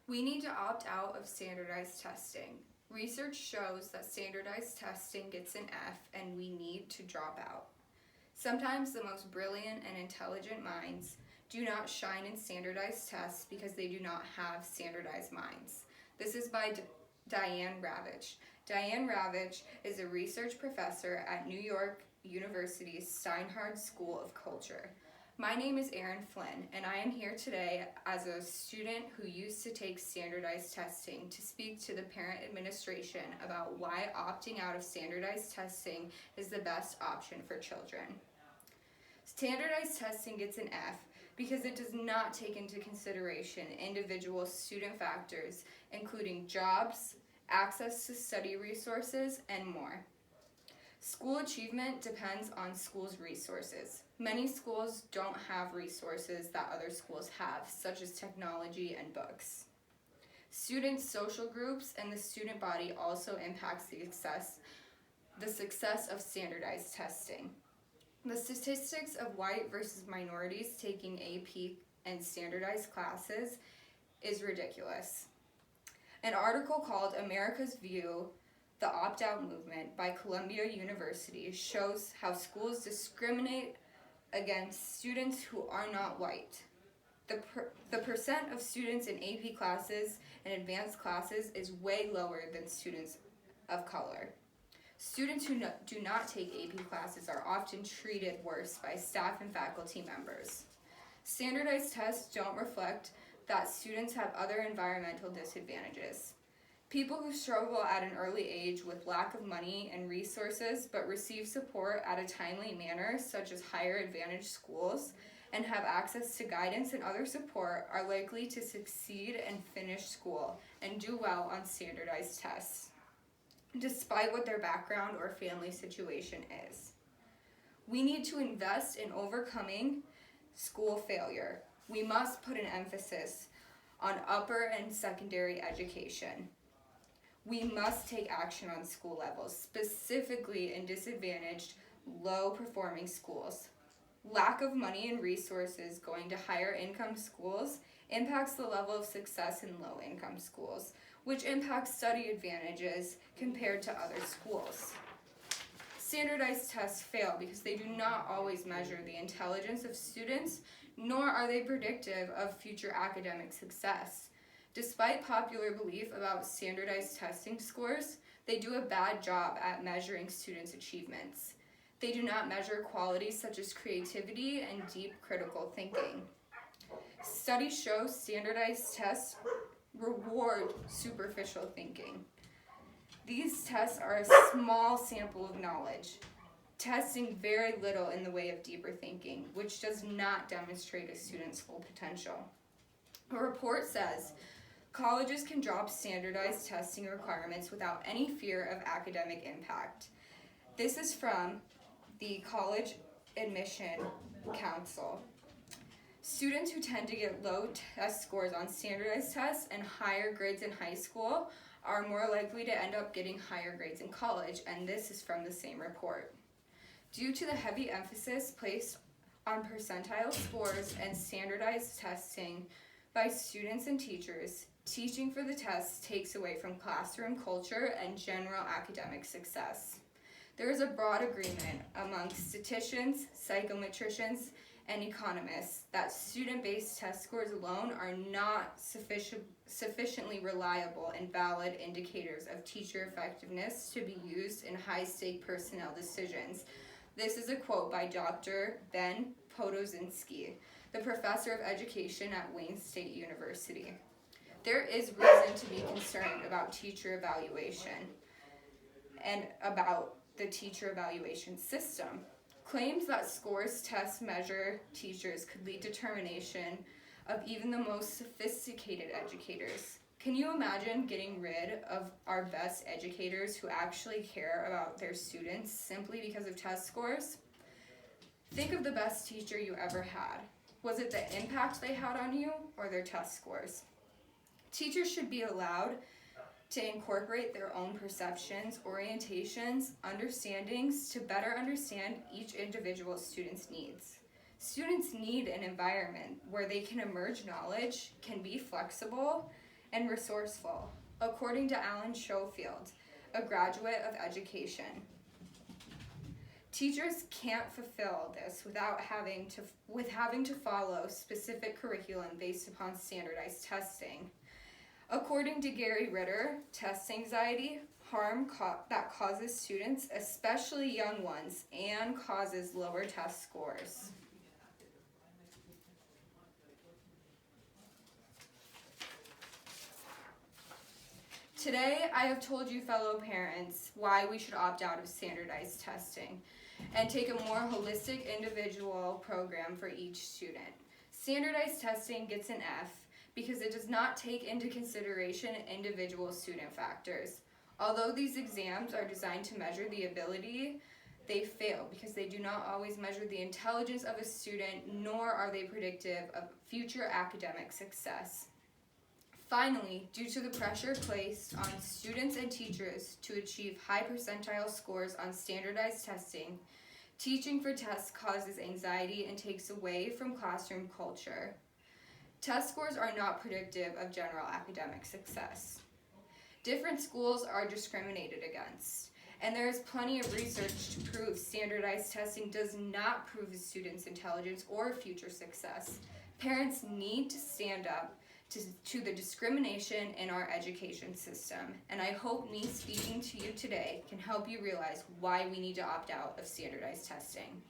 We need to opt out of standardized testing. Research shows that standardized testing gets an F and we need to drop out. Sometimes the most brilliant and intelligent minds do not shine in standardized tests because they do not have standardized minds. This is by Diane Ravitch. Diane Ravitch is a research professor at New York University's Steinhardt School of Culture. My name is Erin Flynn, and I am here today as a student who used to take standardized testing to speak to the parent administration about why opting out of standardized testing is the best option for children. Standardized testing gets an F because it does not take into consideration individual student factors, including jobs, access to study resources, and more. School achievement depends on schools' resources. Many schools don't have resources that other schools have, such as technology and books. Student social groups and the student body also impacts the success of standardized testing. The statistics of white versus minorities taking AP and standardized classes is ridiculous. An article called America's View, The Opt-Out Movement by Columbia University shows how schools discriminate against students who are not white. The percent of students in AP classes and advanced classes is way lower than students of color. Students who do not take AP classes are often treated worse by staff and faculty members. Standardized tests don't reflect that students have other environmental disadvantages. People who struggle at an early age with lack of money and resources but receive support at a timely manner, such as higher advantaged schools, and have access to guidance and other support are likely to succeed and finish school and do well on standardized tests, despite what their background or family situation is. We need to invest in overcoming school failure. We must put an emphasis on upper and secondary education. We must take action on school levels, specifically in disadvantaged, low-performing schools. Lack of money and resources going to higher income schools impacts the level of success in low-income schools, which impacts study advantages compared to other schools. Standardized tests fail because they do not always measure the intelligence of students, nor are they predictive of future academic success. Despite popular belief about standardized testing scores, they do a bad job at measuring students' achievements. They do not measure qualities such as creativity and deep critical thinking. Studies show standardized tests reward superficial thinking. These tests are a small sample of knowledge, testing very little in the way of deeper thinking, which does not demonstrate a student's full potential. A report says colleges can drop standardized testing requirements without any fear of academic impact. This is from the College Admission Council. Students who tend to get low test scores on standardized tests and higher grades in high school are more likely to end up getting higher grades in college, and this is from the same report. Due to the heavy emphasis placed on percentile scores and standardized testing by students and teachers, teaching for the tests takes away from classroom culture and general academic success. There is a broad agreement among statisticians, psychometricians, and economists that student-based test scores alone are not sufficiently reliable and valid indicators of teacher effectiveness to be used in high-stake personnel decisions. This is a quote by Dr. Ben Podozhinsky, the professor of education at Wayne State University. There is reason to be concerned about teacher evaluation and about the teacher evaluation system. Claims that scores tests measure teachers could lead to termination of even the most sophisticated educators. Can you imagine getting rid of our best educators who actually care about their students simply because of test scores? Think of the best teacher you ever had. Was it the impact they had on you or their test scores? Teachers should be allowed to incorporate their own perceptions, orientations, understandings to better understand each individual student's needs. Students need an environment where they can emerge knowledge, can be flexible, and resourceful, according to Alan Schofield, a graduate of education. Teachers can't fulfill this without having to follow specific curriculum based upon standardized testing. According to Gary Ritter, test anxiety, harm that causes students, especially young ones, and causes lower test scores. Today, I have told you fellow parents why we should opt out of standardized testing and take a more holistic individual program for each student. Standardized testing gets an F because it does not take into consideration individual student factors. Although these exams are designed to measure the ability, they fail because they do not always measure the intelligence of a student, nor are they predictive of future academic success. Finally, due to the pressure placed on students and teachers to achieve high percentile scores on standardized testing, teaching for tests causes anxiety and takes away from classroom culture. Test scores are not predictive of general academic success. Different schools are discriminated against, and there is plenty of research to prove standardized testing does not prove a student's intelligence or future success. Parents need to stand up to the discrimination in our education system, and I hope me speaking to you today can help you realize why we need to opt out of standardized testing.